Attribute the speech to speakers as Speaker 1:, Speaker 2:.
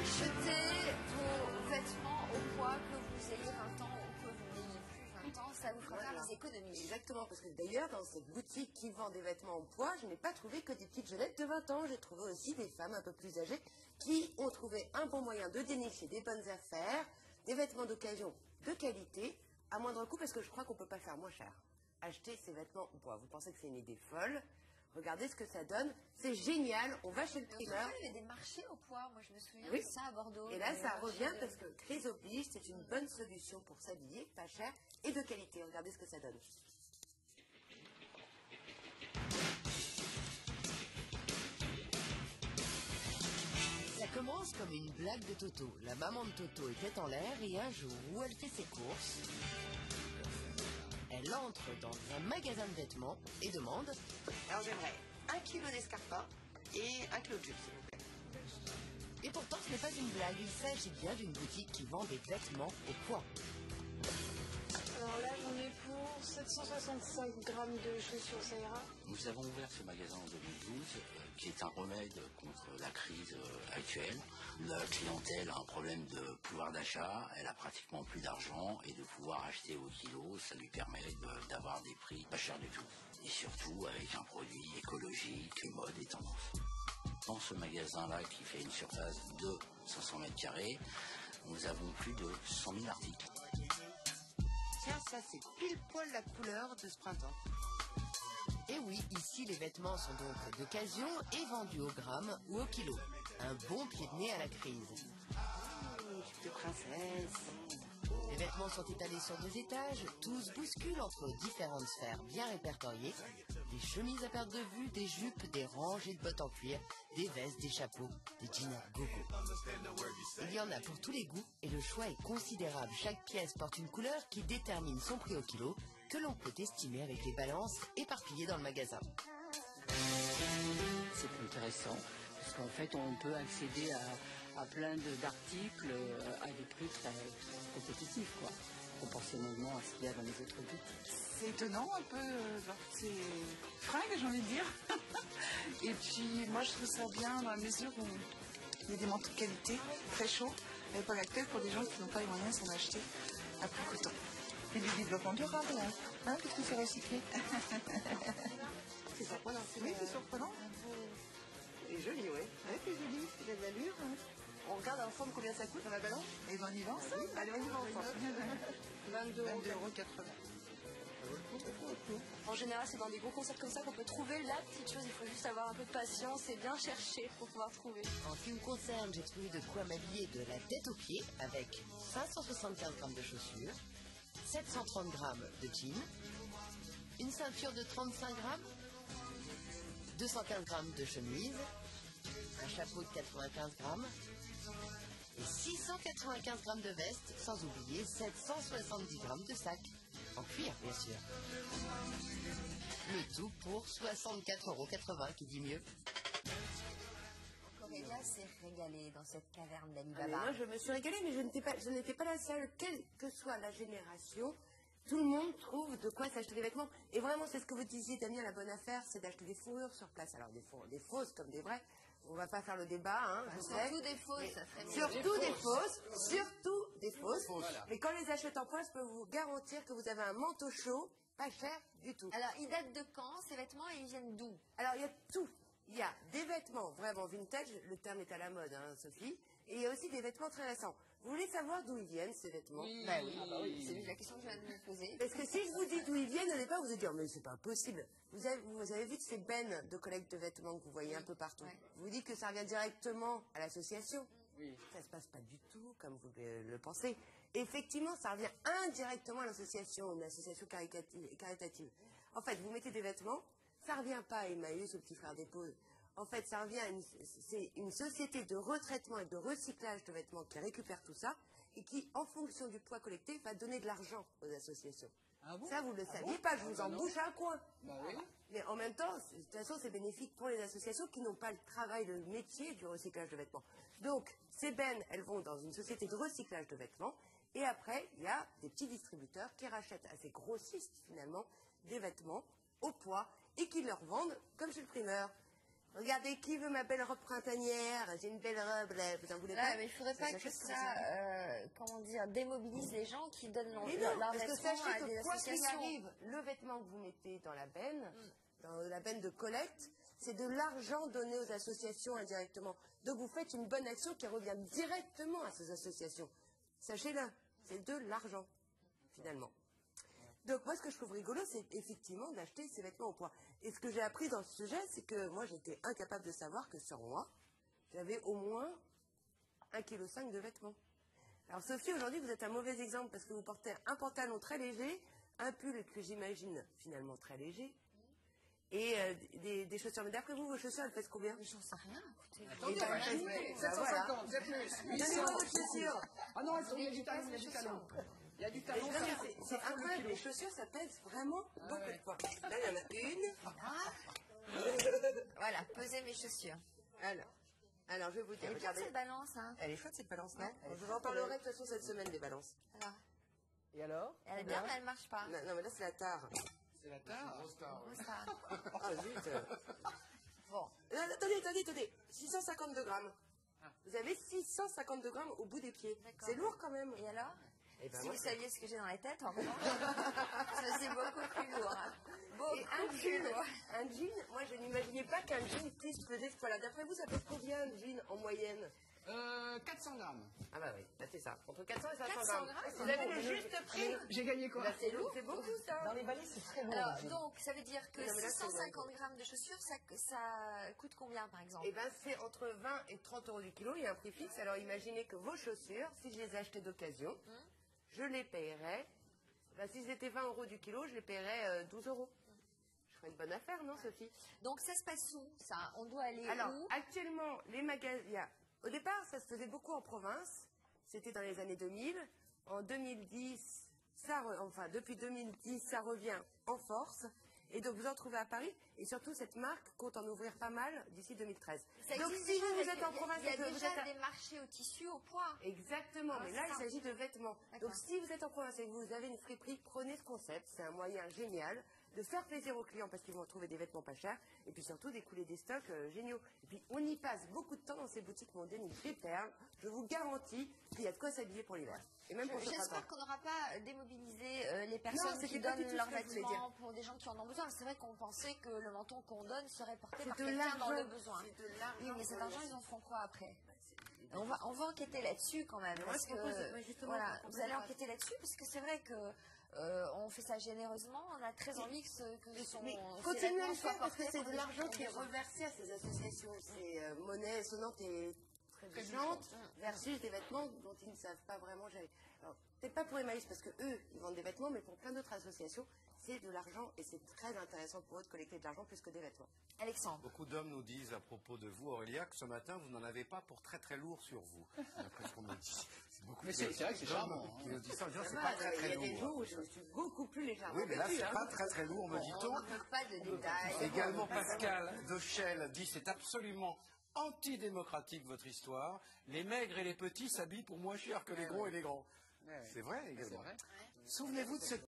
Speaker 1: Achetez vos vêtements au poids, que vous ayez 20 ans ou que vous n'ayez plus 20 ans, ça vous fera faire des économies.
Speaker 2: Exactement, parce que d'ailleurs, dans cette boutique qui vend des vêtements au poids, je n'ai pas trouvé que des petites jeunettes de 20 ans. J'ai trouvé aussi des femmes un peu plus âgées qui ont trouvé un bon moyen de dénicher des bonnes affaires, des vêtements d'occasion de qualité, à moindre coût, parce que je crois qu'on ne peut pas faire moins cher. Acheter ces vêtements au poids. Vous pensez que c'est une idée folle? Regardez ce que ça donne. C'est génial. On va chez le primeur.
Speaker 1: Il y a des marchés au poids. Moi, je me souviens
Speaker 2: de
Speaker 1: ça à Bordeaux.
Speaker 2: Et là, ça revient parce que crise oblige, c'est une bonne solution pour s'habiller, pas cher et de qualité. Regardez ce que ça donne.
Speaker 3: Ça commence comme une blague de Toto. La maman de Toto était en l'air et un jour où elle fait ses courses, elle entre dans un magasin de vêtements et demande:
Speaker 2: Alors j'aimerais 1 kilo d'escarpins et 1 kilo de jupes, s'il vous plaît.
Speaker 3: Et pourtant ce n'est pas une blague, il s'agit bien d'une boutique qui vend des vêtements au poids.
Speaker 4: Alors là, j'en ai pour 765 grammes de chaussures, ça ira.
Speaker 5: Nous avons ouvert ce magasin en 2012, qui est un remède contre la crise actuelle. La clientèle a un problème de pouvoir d'achat, elle a pratiquement plus d'argent, et de pouvoir acheter au kilo, ça lui permet d'avoir des prix pas chers du tout. Et surtout avec un produit écologique et mode et tendance. Dans ce magasin-là, qui fait une surface de 500 mètres carrés, nous avons plus de 100 000 articles.
Speaker 2: Tiens, ça c'est pile poil la couleur de ce printemps.
Speaker 3: Et oui, ici les vêtements sont donc d'occasion et vendus au gramme ou au kilo. Un bon pied de nez à la crise.
Speaker 2: De princesse.
Speaker 3: Les vêtements sont étalés sur 2 étages, tous bousculent entre différentes sphères bien répertoriées. Des chemises à perte de vue, des jupes, des rangées de bottes en cuir, des vestes, des chapeaux, des jeans à gogo. Il y en a pour tous les goûts et le choix est considérable. Chaque pièce porte une couleur qui détermine son prix au kilo, que l'on peut estimer avec les balances éparpillées dans le magasin.
Speaker 6: C'est intéressant parce qu'en fait on peut accéder à plein d'articles à des prix très compétitifs, quoi, proportionnellement à ce qu'il y a dans les autres boutiques.
Speaker 7: C'est étonnant un peu, c'est fringue, j'ai envie de dire. Et puis moi je trouve ça bien dans la mesure où il y a des manteaux de qualité, très chauds, à l'époque actuelle pour des gens qui n'ont pas les moyens de s'en acheter à plus coûteux. Et du développement durable, hein, puisque c'est recyclé.
Speaker 2: C'est surprenant.
Speaker 7: Oui, c'est surprenant.
Speaker 2: C'est joli, oui. Ouais, c'est joli, il a de l'allure. Hein. On regarde ensemble combien ça coûte dans la balance.
Speaker 7: Et ben on y va ensemble.
Speaker 2: Allez, on y va ensemble.
Speaker 7: 22,80 €.
Speaker 4: En général, c'est dans des gros concerts comme ça qu'on peut trouver la petite chose. Il faut juste avoir un peu de patience et bien chercher pour pouvoir trouver.
Speaker 3: En ce qui me concerne, j'ai trouvé de quoi m'habiller de la tête aux pieds avec 575 grammes de chaussures, 730 grammes de jeans, une ceinture de 35 grammes, 215 grammes de chemise, un chapeau de 95 grammes et 695 grammes de veste, sans oublier 770 grammes de sac. En cuir, bien sûr. Le tout pour 64,80 €, qui dit mieux.
Speaker 1: Aurélia s'est régalée dans cette caverne
Speaker 2: Ah, mais
Speaker 1: d'Alibaba.
Speaker 2: moi, je me suis régalée, mais je n'étais pas la seule. Quelle que soit la génération, tout le monde trouve de quoi s'acheter des vêtements. Et vraiment, c'est ce que vous disiez, Damien, la bonne affaire, c'est d'acheter des fourrures sur place. Alors, des fausses comme des vraies. On va pas faire le débat, hein, je sais.
Speaker 1: Surtout des fausses, ça ferait mieux.
Speaker 2: Surtout des fausses. Voilà. Mais quand les achète en poids, je peux vous garantir que vous avez un manteau chaud, pas cher du tout.
Speaker 1: Alors, ils datent de quand, ces vêtements, et ils viennent d'où?
Speaker 2: Alors, il y a tout. Il y a des vêtements vraiment vintage, le terme est à la mode, hein, Sophie, et il y a aussi des vêtements très récents. Vous voulez savoir d'où ils viennent, ces vêtements?
Speaker 1: Bah oui, c'est la question que je viens de me poser.
Speaker 2: Parce que si je vous dis d'où ils viennent, au départ, vous allez dire, mais c'est pas possible. Vous avez vu ces bennes de collecte de vêtements que vous voyez un peu partout.
Speaker 1: Ouais.
Speaker 2: Vous dites que ça revient directement à l'association. Oui. Ça se passe pas du tout comme vous le pensez. Effectivement, ça revient indirectement à l'association, une association caritative. En fait, vous mettez des vêtements, ça revient pas à Emmaüs, au petit frère des pauvres. En fait, ça revient c'est une société de retraitement et de recyclage de vêtements qui récupère tout ça et qui, en fonction du poids collecté, va donner de l'argent aux associations.
Speaker 7: Ah bon?
Speaker 2: Ça, vous ne le saviez pas, je vous en bouche un coin.
Speaker 7: Bah oui.
Speaker 2: Mais en même temps, de toute façon, c'est bénéfique pour les associations qui n'ont pas le travail, le métier du recyclage de vêtements. Donc, ces bennes, elles vont dans une société de recyclage de vêtements. Et après, il y a des petits distributeurs qui rachètent à ces grossistes, finalement, des vêtements au poids et qui leur vendent comme chez le primeur. Regardez, qui veut ma belle robe printanière? J'ai une belle robe, là, vous en voulez pas?
Speaker 1: Mais il faudrait pas que ça, comment dire, démobilise les gens qui donnent leur
Speaker 2: parce que
Speaker 1: vêtements
Speaker 2: sachez
Speaker 1: à des
Speaker 2: que quoi qu'il
Speaker 1: associations.
Speaker 2: arrive, le vêtement que vous mettez dans la benne de collecte, c'est de l'argent donné aux associations indirectement. Donc vous faites une bonne action qui revient directement à ces associations. Sachez-le, c'est de l'argent, finalement. Donc moi, ce que je trouve rigolo, c'est effectivement d'acheter ces vêtements au poids. Et ce que j'ai appris dans ce sujet, c'est que moi, j'étais incapable de savoir que sur moi, j'avais au moins 1,5 kg de vêtements. Alors Sophie, aujourd'hui, vous êtes un mauvais exemple parce que vous portez un pantalon très léger, un pull que j'imagine finalement très léger, et des chaussures. Mais d'après vous, vos chaussures, elles pèsent combien?
Speaker 1: J'en sais rien, écoutez.
Speaker 8: Attendez, 750, c'est plus.
Speaker 2: Donnez-moi vos chaussures.
Speaker 8: Ah non, il y a du talon, il y a du talon. Il y a du talon.
Speaker 2: C'est incroyable, les chaussures, ça pèse vraiment beaucoup de poids. Là, il y en a une.
Speaker 1: Voilà, pesez mes chaussures.
Speaker 2: Alors, je vais vous dire, regardez.
Speaker 1: Cette balance, hein.
Speaker 2: Elle est chouette, cette balance, non? Je vous en parlerai de toute façon cette semaine, des balances.
Speaker 1: Alors,
Speaker 8: Et alors?
Speaker 1: elle est bien, mais elle marche pas.
Speaker 2: Non, mais là, c'est la tare.
Speaker 8: C'est la tare.
Speaker 1: Grosse tare.
Speaker 2: Ah, zut.
Speaker 1: Bon.
Speaker 2: Attendez. 652 grammes. Vous avez 652 grammes au bout des pieds. C'est lourd quand même.
Speaker 1: Et alors?
Speaker 2: Ben
Speaker 1: Si
Speaker 2: moi,
Speaker 1: vous saviez ce que j'ai dans la tête, en revanche, c'est beaucoup plus lourd. Hein.
Speaker 2: Un jean, moi je n'imaginais pas qu'un jean puisse peser ce poids-là. D'après vous, ça pèse combien un jean en moyenne?
Speaker 8: 400 grammes.
Speaker 2: Ah bah oui, là c'est ça. Entre 400 et 500
Speaker 1: 400
Speaker 2: grammes.
Speaker 1: grammes,
Speaker 2: Vous avez le juste prix.
Speaker 8: J'ai gagné quoi?
Speaker 2: Là, c'est lourd, c'est beaucoup ça.
Speaker 8: Dans les balais, c'est très lourd.
Speaker 1: Alors, donc, ça veut dire que
Speaker 2: Non, mais là, c'est
Speaker 1: 650 grammes de chaussures, ça coûte combien, par exemple?
Speaker 2: Eh bien, c'est entre 20 et 30 euros du kilo. Il y a un prix fixe. Alors, imaginez que vos chaussures, si je les achetais d'occasion, je les paierais. Si c'était 20 euros du kilo, je les paierais 12 euros. Je ferais une bonne affaire, non, Sophie?
Speaker 1: Donc, ça se passe où, ça? On doit aller
Speaker 2: Alors,
Speaker 1: où?
Speaker 2: actuellement, les magasins... Au départ, ça se faisait beaucoup en province. C'était dans les années 2000. En 2010, depuis 2010, ça revient en force. Et donc, vous en trouvez à Paris. Et surtout, cette marque compte en ouvrir pas mal d'ici 2013. Donc, si vous êtes en province...
Speaker 1: Il y a déjà des marchés au tissu, au poids.
Speaker 2: Exactement, mais là, il s'agit de vêtements.
Speaker 1: D'accord.
Speaker 2: Donc, si vous êtes en province et que vous avez une friperie, prenez ce concept. C'est un moyen génial de faire plaisir aux clients parce qu'ils vont trouver des vêtements pas chers et puis surtout d'écouler des stocks géniaux. Et puis, on y passe beaucoup de temps dans ces boutiques mondaines, ils déperlent. Je vous garantis qu'il y a de quoi s'habiller pour l'hiver. Et même pour ce printemps.
Speaker 1: J'espère qu'on n'aura pas démobilisé les personnes qui
Speaker 2: pas du
Speaker 1: donnent
Speaker 2: tout
Speaker 1: leurs
Speaker 2: ce que je voulais
Speaker 1: vêtements
Speaker 2: dire.
Speaker 1: pour des gens qui en ont besoin. C'est vrai qu'on pensait que le menton qu'on donne serait porté par
Speaker 2: C'est de
Speaker 1: quelqu'un dans le
Speaker 2: l'argent.
Speaker 1: besoin.
Speaker 2: C'est de l'argent.
Speaker 1: Oui, mais cet argent, ils en feront quoi après? On va enquêter là-dessus quand même.
Speaker 2: Moi,
Speaker 1: Parce
Speaker 2: je propose,
Speaker 1: que,
Speaker 2: moi, justement,
Speaker 1: voilà,
Speaker 2: je propose
Speaker 1: vous allez
Speaker 2: pas.
Speaker 1: enquêter là-dessus parce que c'est vrai que on fait ça généreusement. On a très envie que son
Speaker 2: Mais
Speaker 1: ces
Speaker 2: continuez à
Speaker 1: vêtements
Speaker 2: le
Speaker 1: soient
Speaker 2: faire parce que
Speaker 1: portés
Speaker 2: c'est
Speaker 1: par
Speaker 2: de
Speaker 1: des gens
Speaker 2: l'argent qui est
Speaker 1: ont besoin.
Speaker 2: reversé à ces associations. C'est monnaie sonnante et trébuchante versus des vêtements dont ils ne savent pas vraiment gérer. Alors, peut-être pas pour Emmaüs parce que eux, ils vendent des vêtements, mais pour plein d'autres associations, c'est de l'argent et c'est très intéressant pour eux de collecter de l'argent plus que des vêtements.
Speaker 1: Alexandre.
Speaker 9: Beaucoup d'hommes nous disent à propos de vous, Aurélia, que ce matin, vous n'en avez pas pour très très lourd sur vous. D'après ce qu'on me dit.
Speaker 8: Mais c'est vrai que c'est charmant.
Speaker 9: Qui nous disent ça en disant, c'est
Speaker 2: Ça
Speaker 9: pas
Speaker 2: va,
Speaker 9: très
Speaker 2: il y
Speaker 9: très
Speaker 2: a des jours
Speaker 9: lourd.
Speaker 2: où je suis beaucoup plus légèrement
Speaker 9: Oui, mais là,
Speaker 2: vêtue,
Speaker 9: c'est
Speaker 2: hein.
Speaker 9: pas très très lourd, me dit-on.
Speaker 1: On ne manque pas de détails.
Speaker 9: Également, Pascal de Chelles dit, c'est absolument antidémocratique votre histoire. Les maigres et les petits s'habillent pour moins cher que les gros et les grands. C'est vrai également. Souvenez-vous de cette